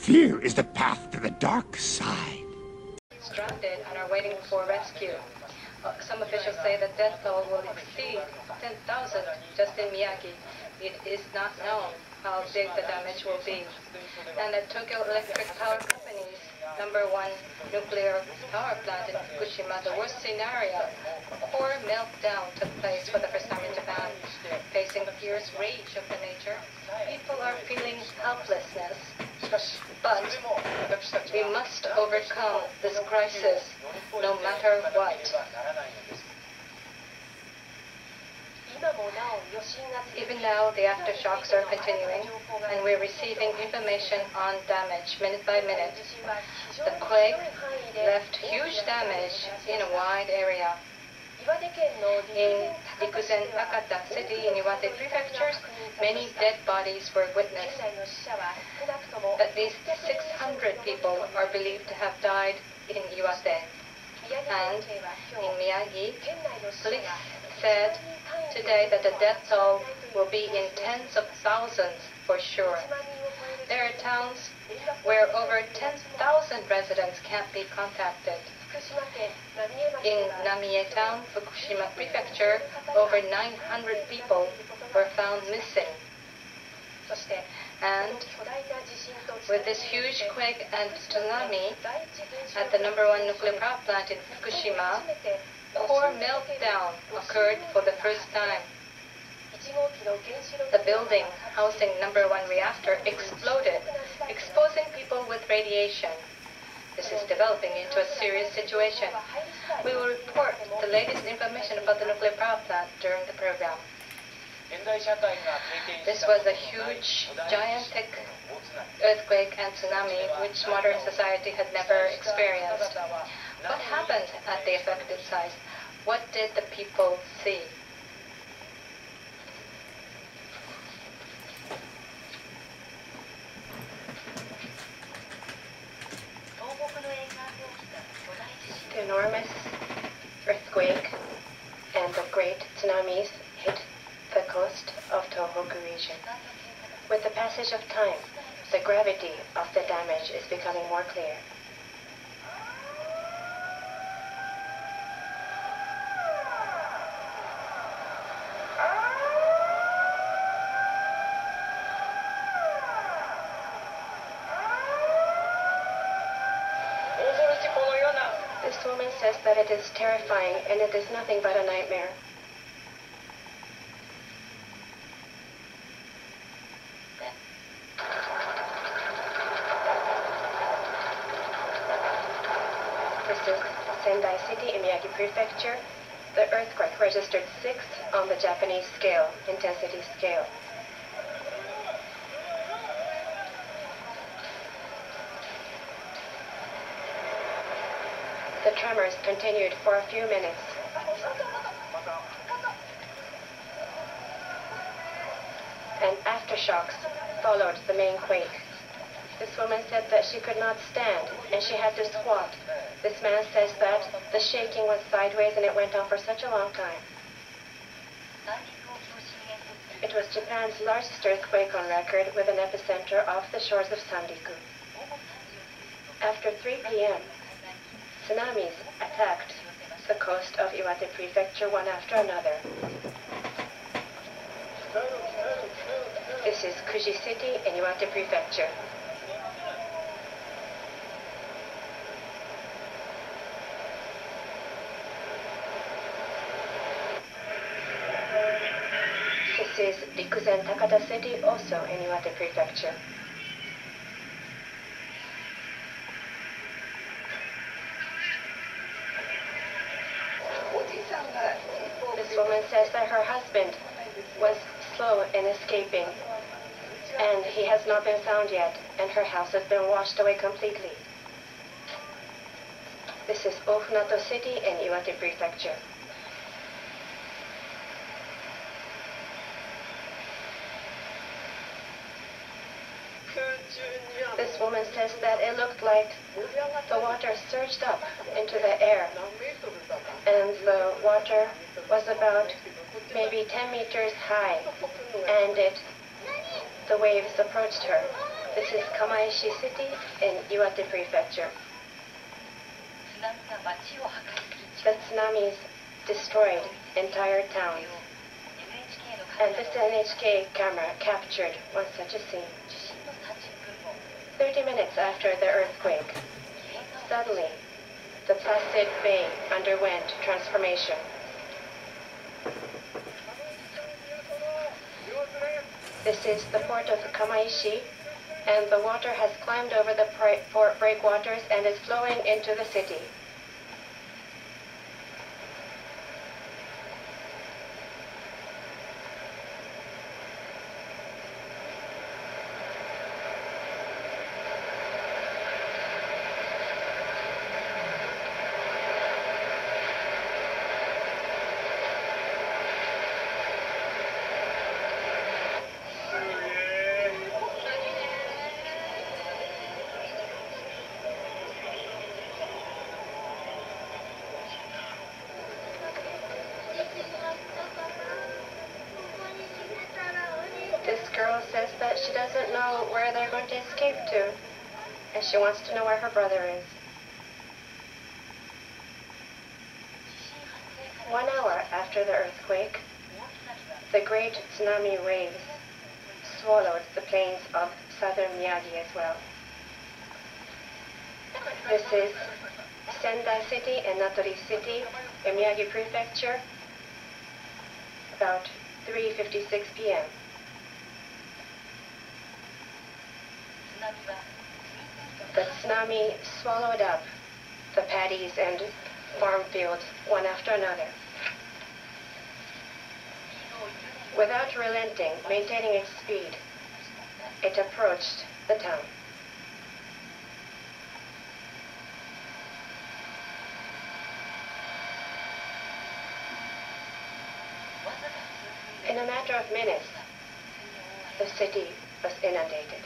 Fear is the path to the dark side. Stranded and are waiting for rescue. Some officials say the death toll will exceed 10,000 just in Miyagi. It is not known how big the damage will be. And at Tokyo Electric Power Company's #1 nuclear power plant in Fukushima, the worst scenario, a core meltdown took place for the first time in Japan. Facing the fierce rage of the nature, people are feeling helplessness. But we must overcome this crisis, no matter what. Even now, the aftershocks are continuing, and we're receiving information on damage minute by minute. The quake left huge damage in a wide area. In Rikuzen Akata City in Iwate Prefecture, many dead bodies were witnessed. At least 600 people are believed to have died in Iwate. And in Miyagi, police said today that the death toll will be in tens of thousands for sure. There are towns where over 10,000 residents can't be contacted. In Namie Town, Fukushima Prefecture, over 900 people were found missing. And with this huge quake and tsunami at the #1 nuclear power plant in Fukushima, core meltdown occurred for the first time. The building housing #1 reactor exploded, exposing people with radiation. This is developing into a serious situation. We will report the latest information about the nuclear power plant during the program. This was a huge, gigantic earthquake and tsunami which modern society had never experienced. What happened at the affected site? What did the people see? The enormous earthquake and the great tsunamis hit the coast of Tohoku region. With the passage of time, the gravity of the damage is becoming more clear. This woman says that it is terrifying and it is nothing but a nightmare. This is Sendai City in Miyagi Prefecture. The earthquake registered 6 on the Japanese scale, intensity scale. The tremors continued for a few minutes. And aftershocks followed the main quake. This woman said that she could not stand and she had to squat. This man says that the shaking was sideways and it went on for such a long time. It was Japan's largest earthquake on record with an epicenter off the shores of Sanriku. After 3 p.m., tsunamis attacked the coast of Iwate Prefecture one after another. This is Kuji City in Iwate Prefecture. This is Rikuzen Takata City, also in Iwate Prefecture. This woman says that her husband was slow in escaping, and he has not been found yet, and her house has been washed away completely. This is Ofunato City in Iwate Prefecture. This woman says that it looked like the water surged up into the air, and the water was about maybe 10 meters high, and the waves approached her. This is Kamaishi City in Iwate Prefecture. The tsunamis destroyed entire towns. And this NHK camera captured one such a scene. 30 minutes after the earthquake, suddenly, the placid bay underwent transformation. This is the port of Kamaishi, and the water has climbed over the port breakwaters and is flowing into the city. This girl says that she doesn't know where they're going to escape to, and she wants to know where her brother is. 1 hour after the earthquake, the great tsunami waves swallowed the plains of southern Miyagi as well. This is Sendai City and Natori City in Miyagi Prefecture, about 3:56 p.m. The tsunami swallowed up the paddies and farm fields one after another. Without relenting, maintaining its speed, it approached the town. In a matter of minutes, the city was inundated.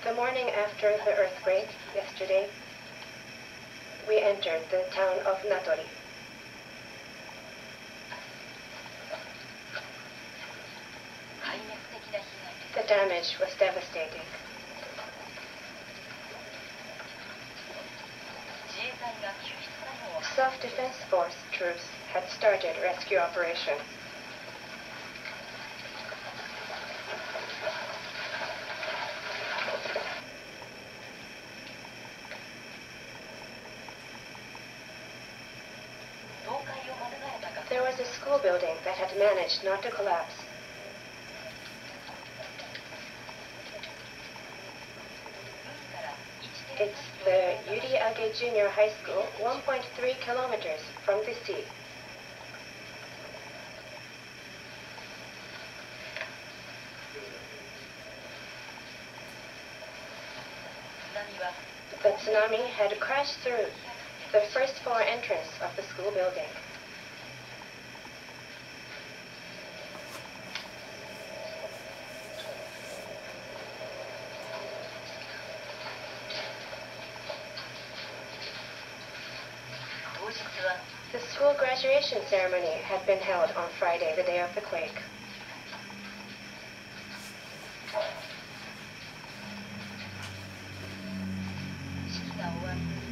The morning after the earthquake, yesterday, we entered the town of Natori. The damage was devastating. Self-defense force troops had started rescue operations. There was a school building that had managed not to collapse. It's the Yuriage Junior High School, 1.3 kilometers from the sea. The tsunami had crashed through the first floor entrance of the school building. The school graduation ceremony had been held on Friday, the day of the quake.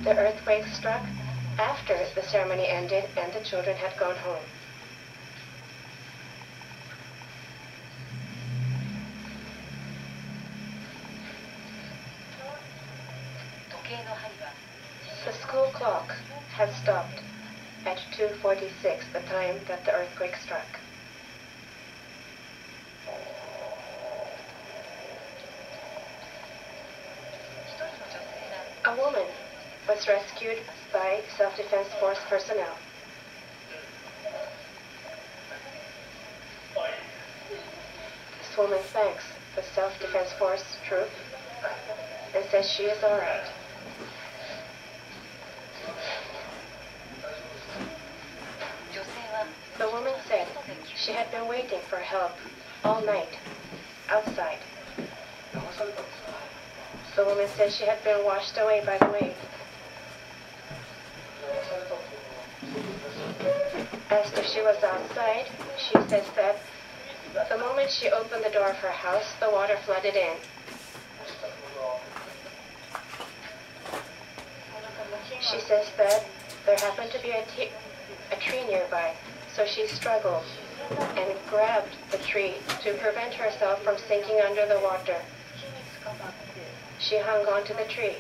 The earthquake struck after the ceremony ended and the children had gone home. The school clock had stopped at 2:46, the time that the earthquake struck. A woman was rescued by self-defense force personnel. This woman thanks the self-defense force troop and says she is all right. The woman said she had been waiting for help all night, outside. The woman said she had been washed away by the wave. Asked if she was outside, she says that the moment she opened the door of her house, the water flooded in. She says that there happened to be a tree nearby, so she struggled and grabbed the tree to prevent herself from sinking under the water. She hung onto the tree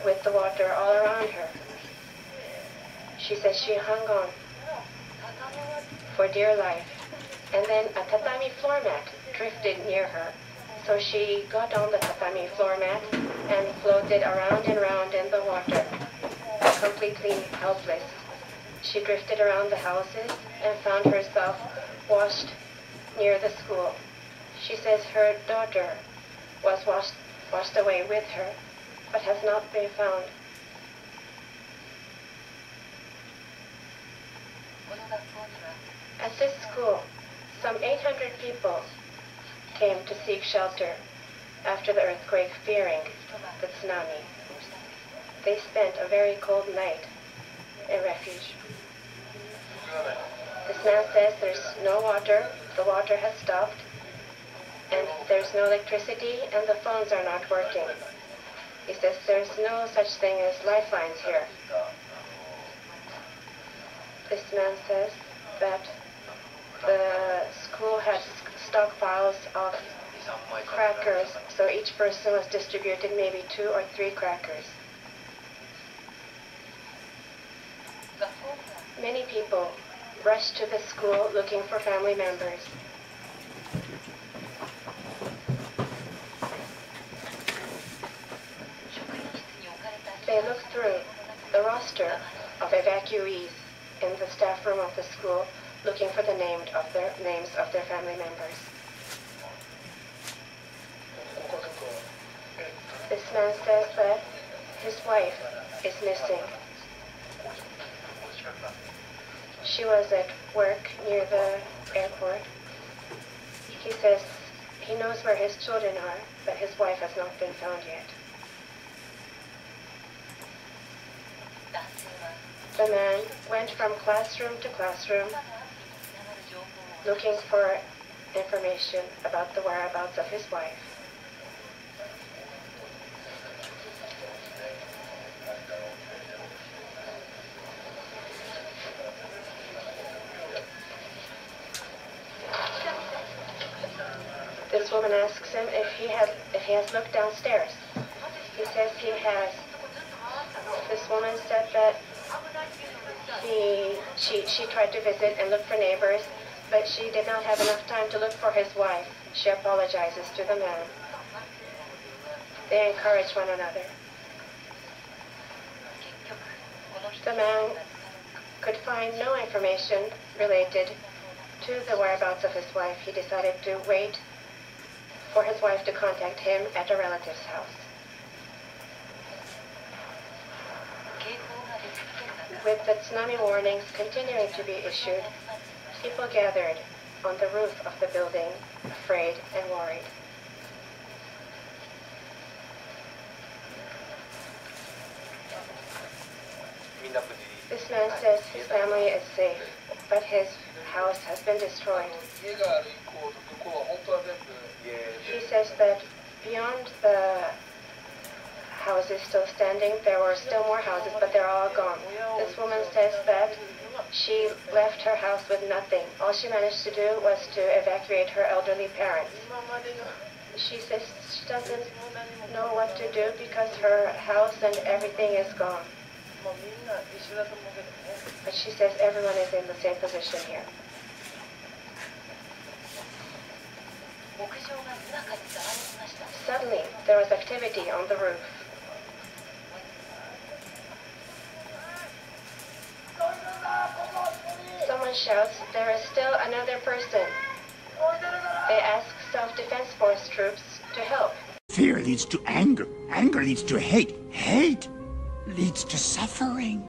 with the water all around her. She says she hung on for dear life. And then a tatami floor mat drifted near her. So she got on the tatami floor mat and floated around and round in the water, completely helpless. She drifted around the houses and found herself washed near the school. She says her daughter was washed away with her, but has not been found. At this school, some 800 people came to seek shelter after the earthquake, fearing the tsunami. They spent a very cold night in refuge. This man says there's no water, the water has stopped, and there's no electricity, and the phones are not working. He says there's no such thing as lifelines here. This man says that the school had stockpiles of crackers, so each person was distributed maybe 2 or 3 crackers. Many people rushed to the school looking for family members. They looked through the roster of evacuees in the staff room of the school, looking for the names of their family members. This man says that his wife is missing. She was at work near the airport. He says he knows where his children are, but his wife has not been found yet. The man went from classroom to classroom looking for information about the whereabouts of his wife. This woman asks him if he has looked downstairs. He says he has. This woman said that she tried to visit and look for neighbors, but she did not have enough time to look for his wife. She apologizes to the man. They encourage one another. The man could find no information related to the whereabouts of his wife. He decided to wait for his wife to contact him at a relative's house. With the tsunami warnings continuing to be issued, people gathered on the roof of the building, afraid and worried. This man says his family is safe, but his house has been destroyed. He says that beyond the houses still standing, there were still more houses, but they're all gone. This woman says that she left her house with nothing. All she managed to do was to evacuate her elderly parents. She says she doesn't know what to do because her house and everything is gone. But she says everyone is in the same position here. Suddenly, there was activity on the roof. Someone shouts, "There is still another person." They ask self-defense force troops to help. Fear leads to anger. Anger leads to hate. Hate leads to suffering.